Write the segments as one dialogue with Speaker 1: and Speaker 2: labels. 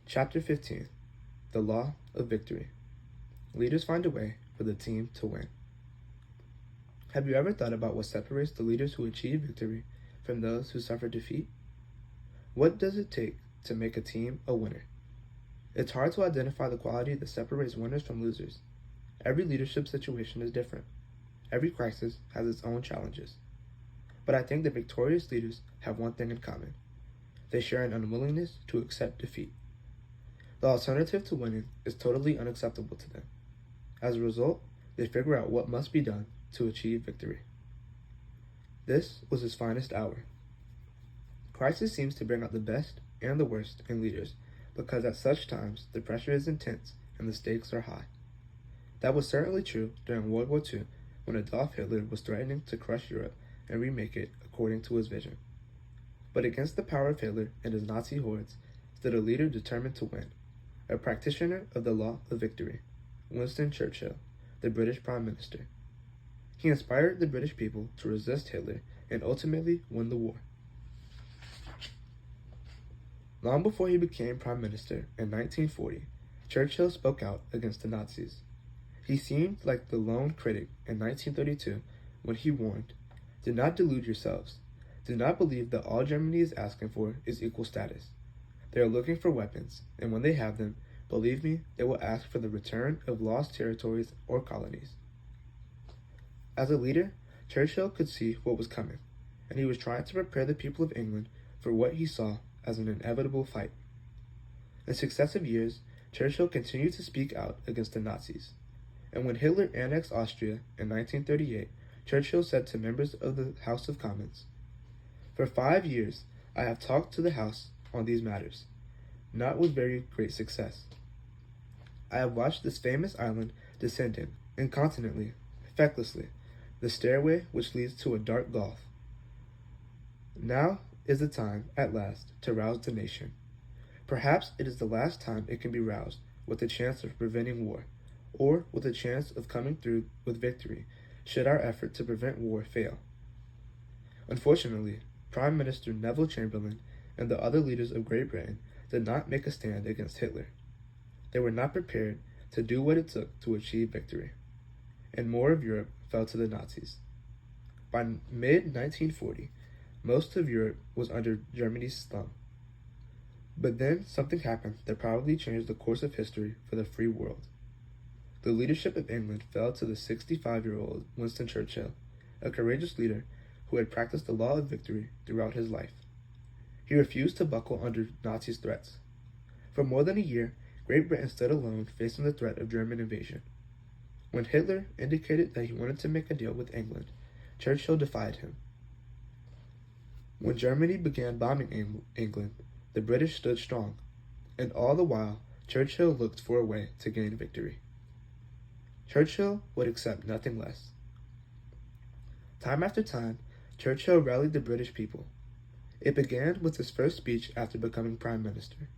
Speaker 1: Chapter 15. The Law of Victory. Leaders find a way for the team to win. Have you ever thought about what separates the leaders who achieve victory from those who suffer defeat? What does it take to make a team a winner? It's hard to identify the quality that separates winners from losers. Every leadership situation is different. Every crisis has its own challenges. But I think that victorious leaders have one thing in common. They share an unwillingness to accept defeat. The alternative to winning is totally unacceptable to them. As a result, they figure out what must be done to achieve victory. This was his finest hour. Crisis seems to bring out the best and the worst in leaders because at such times the pressure is intense and the stakes are high. That was certainly true during World War II when Adolf Hitler was threatening to crush Europe and remake it according to his vision. But against the power of Hitler and his Nazi hordes stood a leader determined to win, a practitioner of the law of victory, Winston Churchill, the British Prime Minister. He inspired the British people to resist Hitler and ultimately win the war. Long before he became Prime Minister in 1940, Churchill spoke out against the Nazis. He seemed like the lone critic in 1932 when he warned, "Do not delude yourselves. Do not believe that all Germany is asking for is equal status. They are looking for weapons, and when they have them, believe me, they will ask for the return of lost territories or colonies." As a leader, Churchill could see what was coming, and he was trying to prepare the people of England for what he saw as an inevitable fight. In successive years, Churchill continued to speak out against the Nazis, and when Hitler annexed Austria in 1938, Churchill said to members of the House of Commons, "For 5 years, I have talked to the House on these matters, not with very great success. I have watched this famous island descending, incontinently, fecklessly, the stairway which leads to a dark gulf. Now is the time, at last, to rouse the nation. Perhaps it is the last time it can be roused with the chance of preventing war, or with a chance of coming through with victory, should our effort to prevent war fail." Unfortunately, Prime Minister Neville Chamberlain and the other leaders of Great Britain did not make a stand against Hitler. They were not prepared to do what it took to achieve victory, and more of Europe fell to the Nazis. By mid-1940, most of Europe was under Germany's thumb. But then something happened that probably changed the course of history for the free world. The leadership of England fell to the 65-year-old Winston Churchill, a courageous leader who had practiced the law of victory throughout his life. He refused to buckle under Nazis' threats. For more than a year, Great Britain stood alone facing the threat of German invasion. When Hitler indicated that he wanted to make a deal with England, Churchill defied him. When Germany began bombing England, the British stood strong, and all the while, Churchill looked for a way to gain victory. Churchill would accept nothing less. Time after time, Churchill rallied the British people. It began with his first speech after becoming Prime Minister.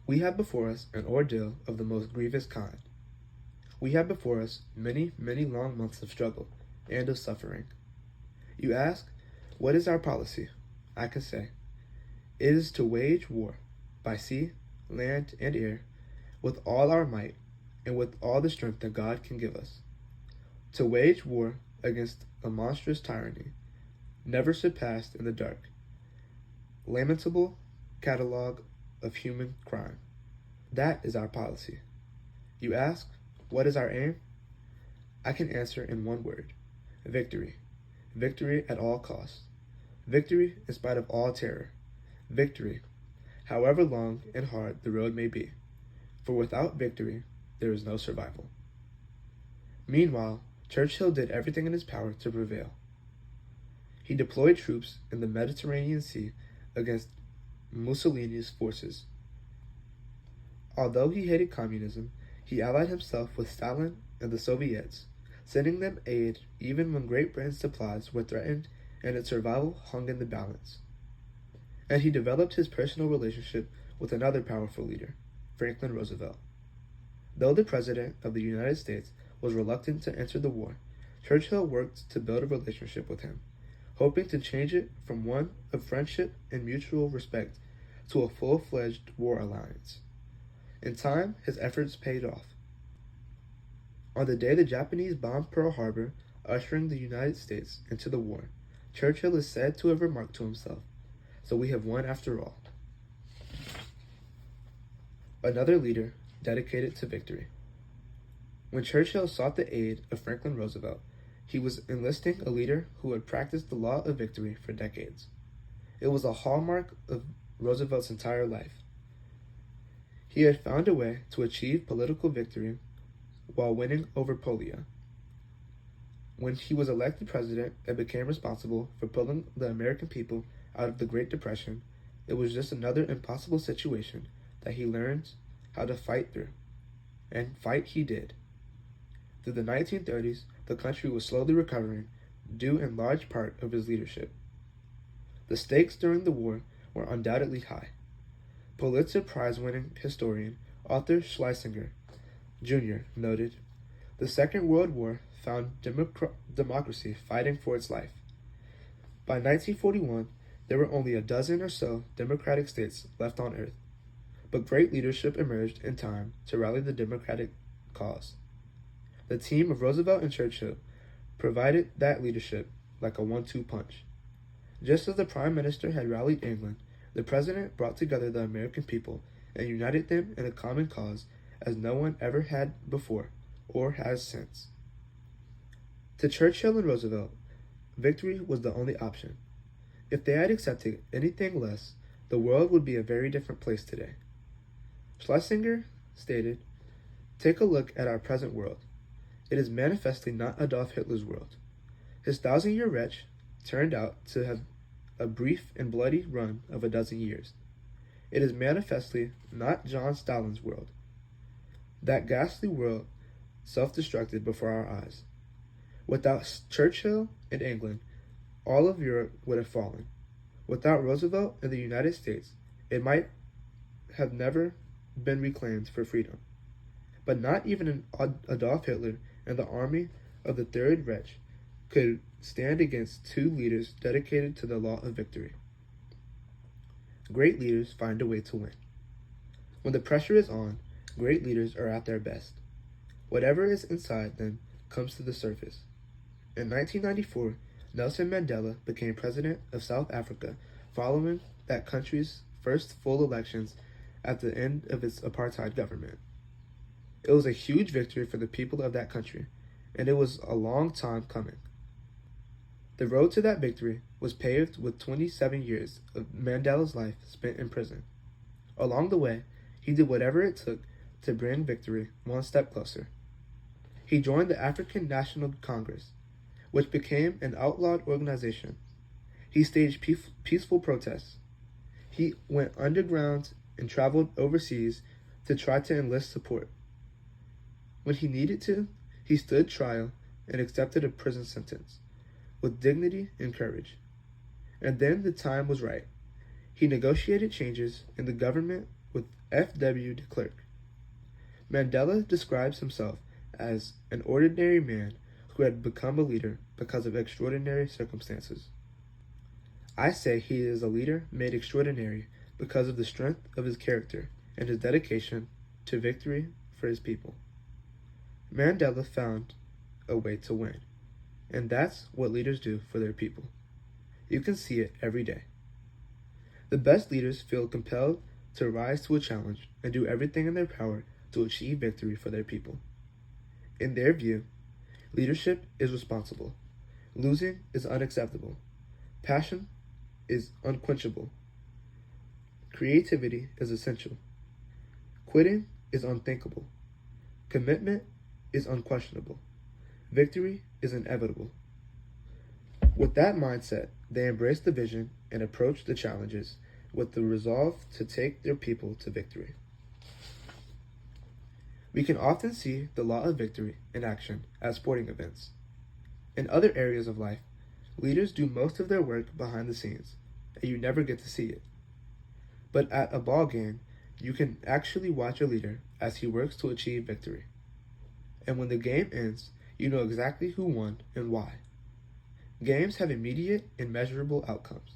Speaker 1: "We have before us an ordeal of the most grievous kind. We have before us many, many long months of struggle and of suffering. You ask, what is our policy? I can say, it is to wage war, by sea, land, and air, with all our might, and with all the strength that God can give us. To wage war against a monstrous tyranny, never surpassed in the dark, lamentable catalogue of human crime. That is our policy. You ask, what is our aim? I can answer in one word: victory. Victory at all costs. Victory in spite of all terror. Victory, however long and hard the road may be, for without victory, there is no survival." Meanwhile, Churchill did everything in his power to prevail. He deployed troops in the Mediterranean Sea against Mussolini's forces. Although he hated communism, he allied himself with Stalin and the Soviets, sending them aid even when Great Britain's supplies were threatened and its survival hung in the balance. And he developed his personal relationship with another powerful leader, Franklin Roosevelt. Though the President of the United States was reluctant to enter the war, Churchill worked to build a relationship with him, hoping to change it from one of friendship and mutual respect to a full-fledged war alliance. In time, his efforts paid off. On the day the Japanese bombed Pearl Harbor, ushering the United States into the war, Churchill is said to have remarked to himself, "So we have won after all." Another leader dedicated to victory. When Churchill sought the aid of Franklin Roosevelt, he was enlisting a leader who had practiced the law of victory for decades. It was a hallmark of Roosevelt's entire life. He had found a way to achieve political victory while winning over polio. When he was elected president and became responsible for pulling the American people out of the Great Depression, it was just another impossible situation that he learned how to fight through. And fight he did. Through the 1930s, the country was slowly recovering, due in large part of his leadership. The stakes during the war were undoubtedly high. Pulitzer Prize-winning historian Arthur Schlesinger, Jr. noted, "The Second World War found democracy fighting for its life. By 1941, there were only a dozen or so democratic states left on Earth, but great leadership emerged in time to rally the democratic cause. The team of Roosevelt and Churchill provided that leadership like a 1-2 punch. Just as the Prime Minister had rallied England, the President brought together the American people and united them in a common cause as no one ever had before or has since." To Churchill and Roosevelt, victory was the only option. If they had accepted anything less, the world would be a very different place today. Schlesinger stated, "Take a look at our present world. It is manifestly not Adolf Hitler's world. His 1,000-year retch turned out to have a brief and bloody run of a dozen years. It is manifestly not John Stalin's world. That ghastly world self-destructed before our eyes. Without Churchill and England, all of Europe would have fallen. Without Roosevelt and the United States, it might have never been reclaimed for freedom. But not even an Adolf Hitler and the army of the Third Reich could stand against two leaders dedicated to the law of victory. Great leaders find a way to win. When the pressure is on, great leaders are at their best. Whatever is inside them comes to the surface. In 1994, Nelson Mandela became president of South Africa following that country's first full elections at the end of its apartheid government. It was a huge victory for the people of that country, and it was a long time coming. The road to that victory was paved with 27 years of Mandela's life spent in prison. Along the way, he did whatever it took to bring victory one step closer. He joined the African National Congress, which became an outlawed organization. He staged peaceful protests. He went underground and traveled overseas to try to enlist support. When he needed to, he stood trial and accepted a prison sentence with dignity and courage. And then the time was right. He negotiated changes in the government with F.W. de Klerk. Mandela describes himself as an ordinary man who had become a leader because of extraordinary circumstances. I say he is a leader made extraordinary because of the strength of his character and his dedication to victory for his people. Mandela found a way to win, and that's what leaders do for their people. You can see it every day. The best leaders feel compelled to rise to a challenge and do everything in their power to achieve victory for their people. In their view, leadership is responsible. Losing is unacceptable. Passion is unquenchable. Creativity is essential. Quitting is unthinkable. Commitment is unquestionable. Victory is inevitable. With that mindset, they embrace the vision and approach the challenges with the resolve to take their people to victory. We can often see the law of victory in action at sporting events. In other areas of life, leaders do most of their work behind the scenes, and you never get to see it. But at a ball game, you can actually watch a leader as he works to achieve victory. And when the game ends, you know exactly who won and why. Games have immediate and measurable outcomes.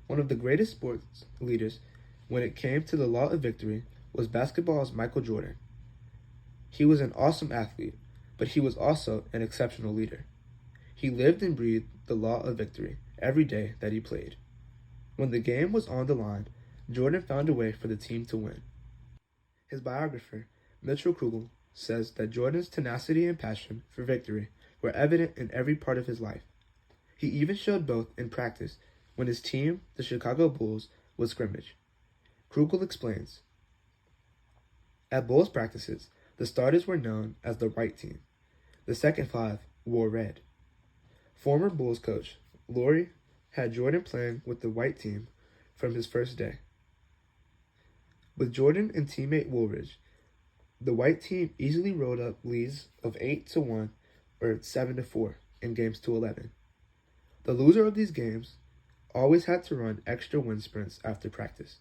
Speaker 1: One of the greatest sports leaders when it came to the law of victory was basketball's Michael Jordan. He was an awesome athlete, but he was also an exceptional leader. He lived and breathed the law of victory every day that he played. When the game was on the line, Jordan found a way for the team to win. His biographer, Mitchell Krugel, says that Jordan's tenacity and passion for victory were evident in every part of his life. He even showed both in practice when his team, the Chicago Bulls, would scrimmage. Krugel explains, "At Bulls practices, the starters were known as the white team. The second five wore red." Former Bulls coach Laurie had Jordan playing with the white team from his first day. With Jordan and teammate Woolridge, the white team easily rolled up leads of 8-1 or 7-4 in games to 11. The loser of these games always had to run extra wind sprints after practice.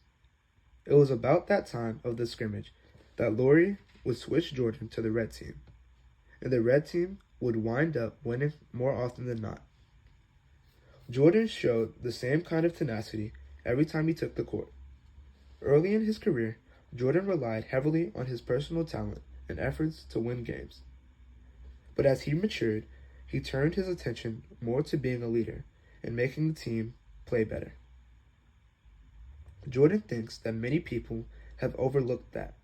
Speaker 1: It was about that time of the scrimmage that Laurie would switch Jordan to the red team, and the red team would wind up winning more often than not. Jordan showed the same kind of tenacity every time he took the court. Early in his career, Jordan relied heavily on his personal talent and efforts to win games. But as he matured, he turned his attention more to being a leader and making the team play better. Jordan thinks that many people have overlooked that.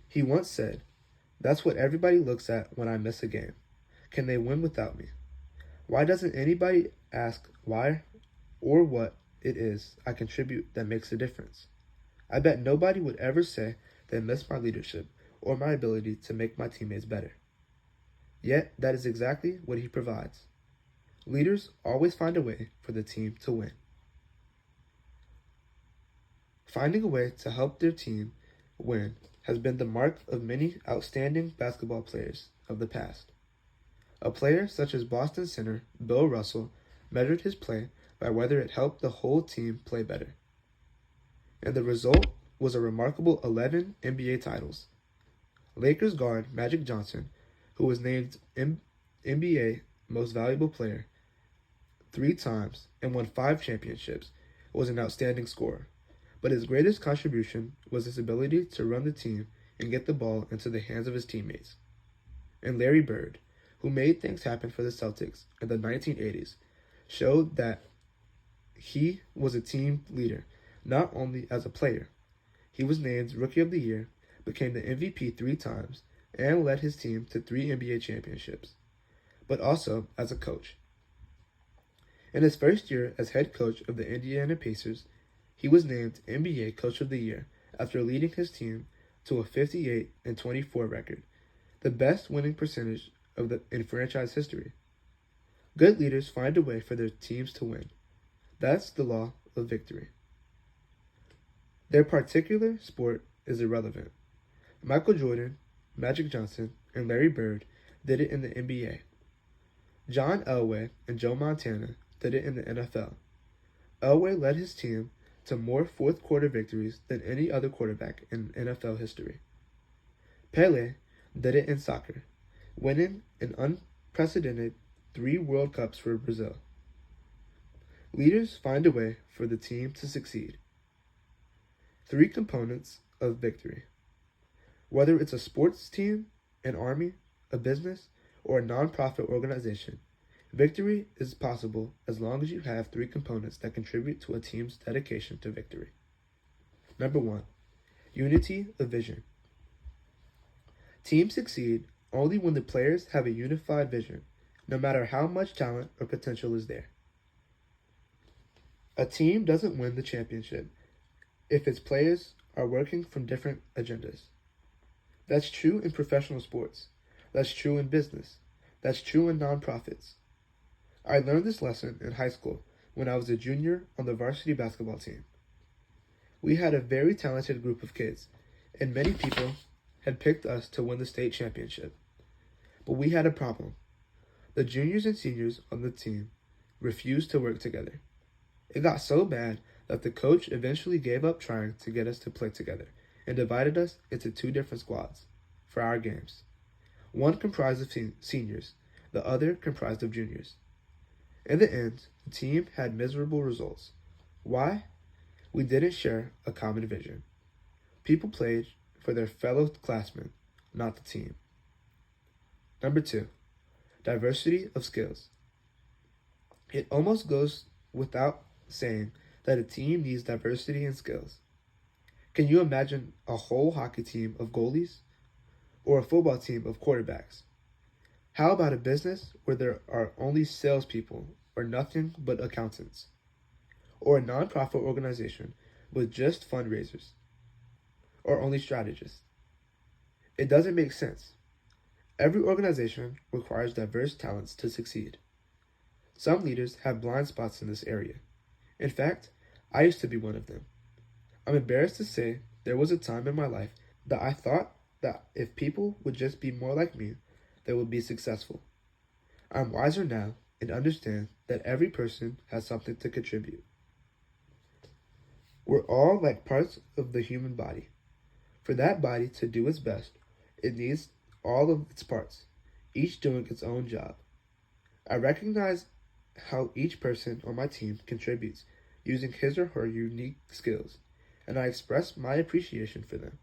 Speaker 1: He once said, "That's what everybody looks at when I miss a game. Can they win without me? Why doesn't anybody ask why or what it is I contribute that makes a difference? I bet nobody would ever say they miss my leadership or my ability to make my teammates better." Yet, that is exactly what he provides. Leaders always find a way for the team to win. Finding a way to help their team win has been the mark of many outstanding basketball players of the past. A player such as Boston center Bill Russell measured his play by whether it helped the whole team play better. And the result was a remarkable 11 NBA titles. Lakers guard Magic Johnson, who was named NBA Most Valuable Player 3 times and won 5 championships, was an outstanding scorer. But his greatest contribution was his ability to run the team and get the ball into the hands of his teammates. And Larry Bird, who made things happen for the Celtics in the 1980s, showed that he was a team leader, not only as a player. He was named Rookie of the Year, became the MVP 3 times, and led his team to 3 NBA championships, but also as a coach. In his first year as head coach of the Indiana Pacers, he was named NBA Coach of the Year after leading his team to a 58-24 record, the best winning percentage in franchise history. Good leaders find a way for their teams to win. That's the law of victory. Their particular sport is irrelevant. Michael Jordan, Magic Johnson, and Larry Bird did it in the NBA. John Elway and Joe Montana did it in the NFL. Elway led his team to more fourth-quarter victories than any other quarterback in NFL history. Pelé did it in soccer, winning an unprecedented 3 World Cups for Brazil. Leaders find a way for the team to succeed. 3 components of victory. Whether it's a sports team, an army, a business, or a non-profit organization, victory is possible as long as you have 3 components that contribute to a team's dedication to victory. Number 1, unity of vision. Teams succeed only when the players have a unified vision, no matter how much talent or potential is there. A team doesn't win the championship if its players are working from different agendas. That's true in professional sports. That's true in business. That's true in nonprofits. I learned this lesson in high school when I was a junior on the varsity basketball team. We had a very talented group of kids, and many people had picked us to win the state championship. But we had a problem. The juniors and seniors on the team refused to work together. It got so bad that the coach eventually gave up trying to get us to play together and divided us into 2 different squads for our games. One comprised of seniors, the other comprised of juniors. In the end, the team had miserable results. Why? We didn't share a common vision. People played for their fellow classmen, not the team. Number 2, diversity of skills. It almost goes without saying that a team needs diversity in skills. Can you imagine a whole hockey team of goalies or a football team of quarterbacks? How about a business where there are only salespeople or nothing but accountants? Or a nonprofit organization with just fundraisers or only strategists? It doesn't make sense. Every organization requires diverse talents to succeed. Some leaders have blind spots in this area. In fact, I used to be one of them. I'm embarrassed to say there was a time in my life that I thought that if people would just be more like me, they would be successful. I'm wiser now and understand that every person has something to contribute. We're all like parts of the human body. For that body to do its best, it needs all of its parts, each doing its own job. I recognize how each person on my team contributes using his or her unique skills, and I express my appreciation for them.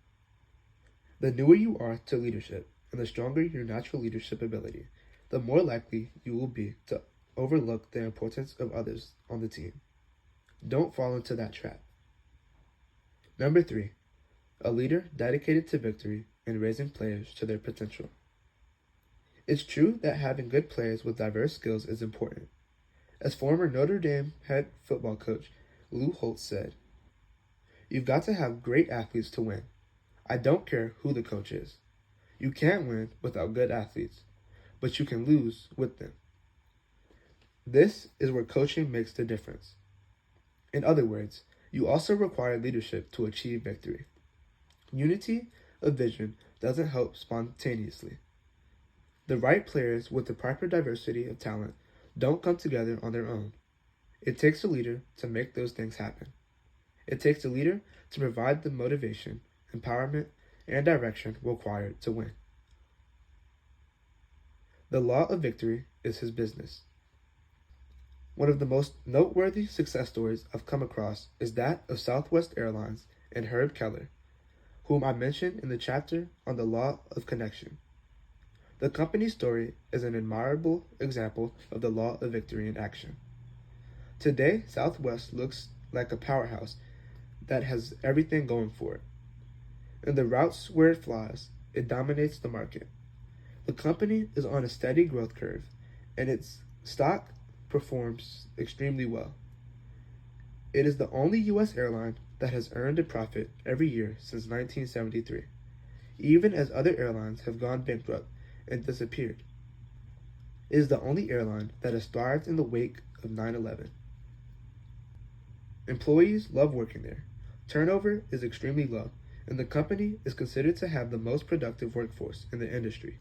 Speaker 1: The newer you are to leadership, and the stronger your natural leadership ability, the more likely you will be to overlook the importance of others on the team. Don't fall into that trap. Number 3, a leader dedicated to victory and raising players to their potential. It's true that having good players with diverse skills is important. As former Notre Dame head football coach Lou Holtz said, "You've got to have great athletes to win. I don't care who the coach is. You can't win without good athletes, but you can lose with them." This is where coaching makes the difference. In other words, you also require leadership to achieve victory. Unity of vision doesn't help spontaneously. The right players with the proper diversity of talent don't come together on their own. It takes a leader to make those things happen. It takes a leader to provide the motivation, empowerment, and direction required to win. The law of victory is his business. One of the most noteworthy success stories I've come across is that of Southwest Airlines and Herb Keller, whom I mentioned in the chapter on the law of connection. The company's story is an admirable example of the law of victory in action. Today, Southwest looks like a powerhouse that has everything going for it. In the routes where it flies, it dominates the market. The company is on a steady growth curve, and its stock performs extremely well. It is the only U.S. airline that has earned a profit every year since 1973, even as other airlines have gone bankrupt and disappeared. It is the only airline that has thrived in the wake of 9/11. Employees love working there. Turnover is extremely low, and the company is considered to have the most productive workforce in the industry.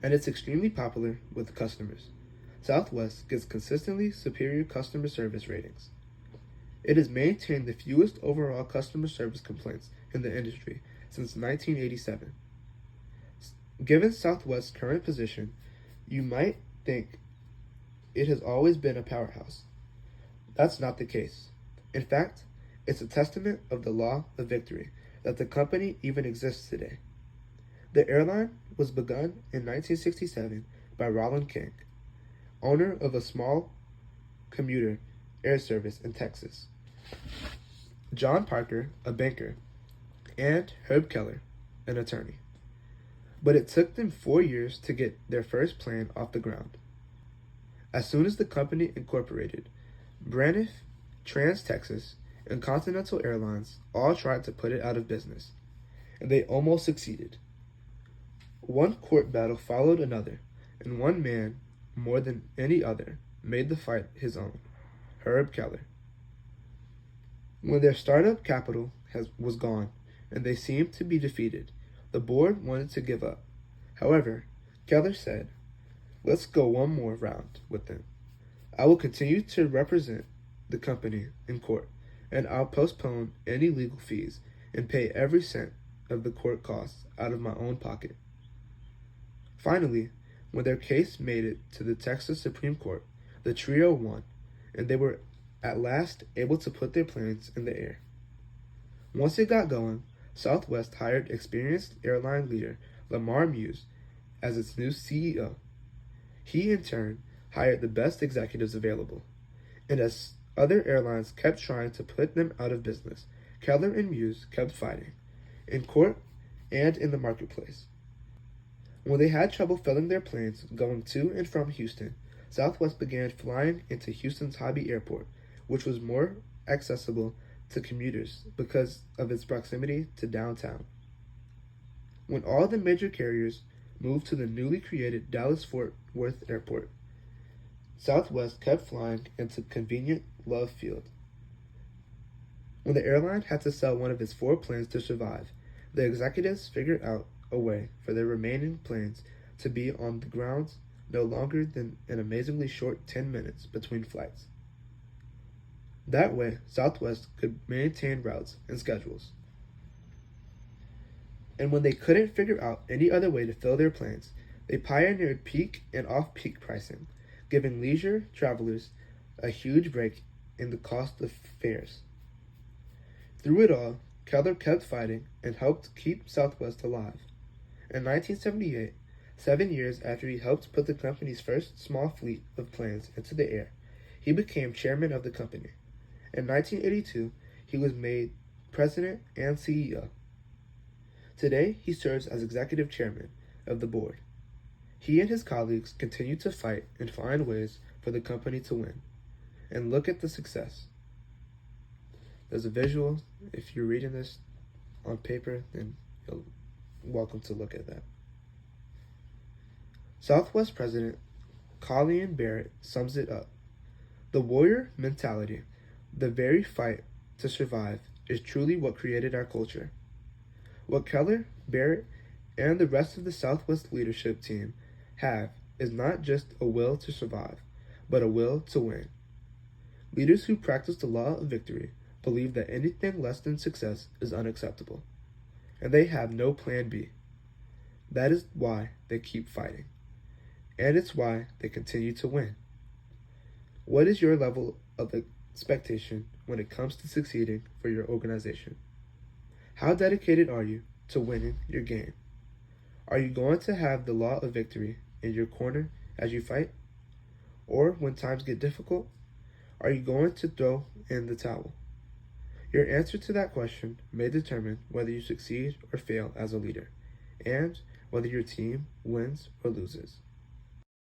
Speaker 1: And it's extremely popular with customers. Southwest gets consistently superior customer service ratings. It has maintained the fewest overall customer service complaints in the industry since 1987. Given Southwest's current position, you might think it has always been a powerhouse. That's not the case. In fact, it's a testament of the law of victory that the company even exists today. The airline was begun in 1967 by Rollin King, owner of a small commuter air service in Texas, John Parker, a banker, and Herb Keller, an attorney. But it took them 4 years to get their first plane off the ground. As soon as the company incorporated, Braniff, Trans-Texas, and Continental Airlines all tried to put it out of business, and they almost succeeded. One court battle followed another, and one man, more than any other, made the fight his own, Herb Keller. When their startup capital was gone, and they seemed to be defeated, the board wanted to give up. However, Keller said, "Let's go one more round with them. I will continue to represent the company in court, and I'll postpone any legal fees and pay every cent of the court costs out of my own pocket." Finally, when their case made it to the Texas Supreme Court, the trio won, and they were at last able to put their planes in the air. Once it got going, Southwest hired experienced airline leader Lamar Muse as its new CEO. He, in turn, hired the best executives available. And as other airlines kept trying to put them out of business, Keller and Muse kept fighting, in court and in the marketplace. When they had trouble filling their planes going to and from Houston, Southwest began flying into Houston's Hobby Airport, which was more accessible to commuters because of its proximity to downtown. When all the major carriers moved to the newly created Dallas-Fort Worth Airport, Southwest kept flying into convenient Love Field. When the airline had to sell one of its 4 planes to survive, the executives figured out a way for their remaining planes to be on the ground no longer than an amazingly short 10 minutes between flights. That way, Southwest could maintain routes and schedules. And when they couldn't figure out any other way to fill their planes, they pioneered peak and off-peak pricing, giving leisure travelers a huge break in the cost of fares. Through it all, Keller kept fighting and helped keep Southwest alive. In 1978, 7 years after he helped put the company's first small fleet of planes into the air, he became chairman of the company. In 1982, he was made president and CEO. Today, he serves as executive chairman of the board. He and his colleagues continue to fight and find ways for the company to win. And look at the success. There's a visual. If you're reading this on paper, then you're welcome to look at that. Southwest President Colleen Barrett sums it up. The warrior mentality, the very fight to survive, is truly what created our culture. What Keller, Barrett, and the rest of the Southwest leadership team have is not just a will to survive, but a will to win. Leaders who practice the law of victory believe that anything less than success is unacceptable, and they have no plan B. That is why they keep fighting, and it's why they continue to win. What is your level of expectation when it comes to succeeding for your organization? How dedicated are you to winning your game? Are you going to have the law of victory in your corner as you fight? Or when times get difficult, are you going to throw in the towel? Your answer to that question may determine whether you succeed or fail as a leader, and whether your team wins or loses.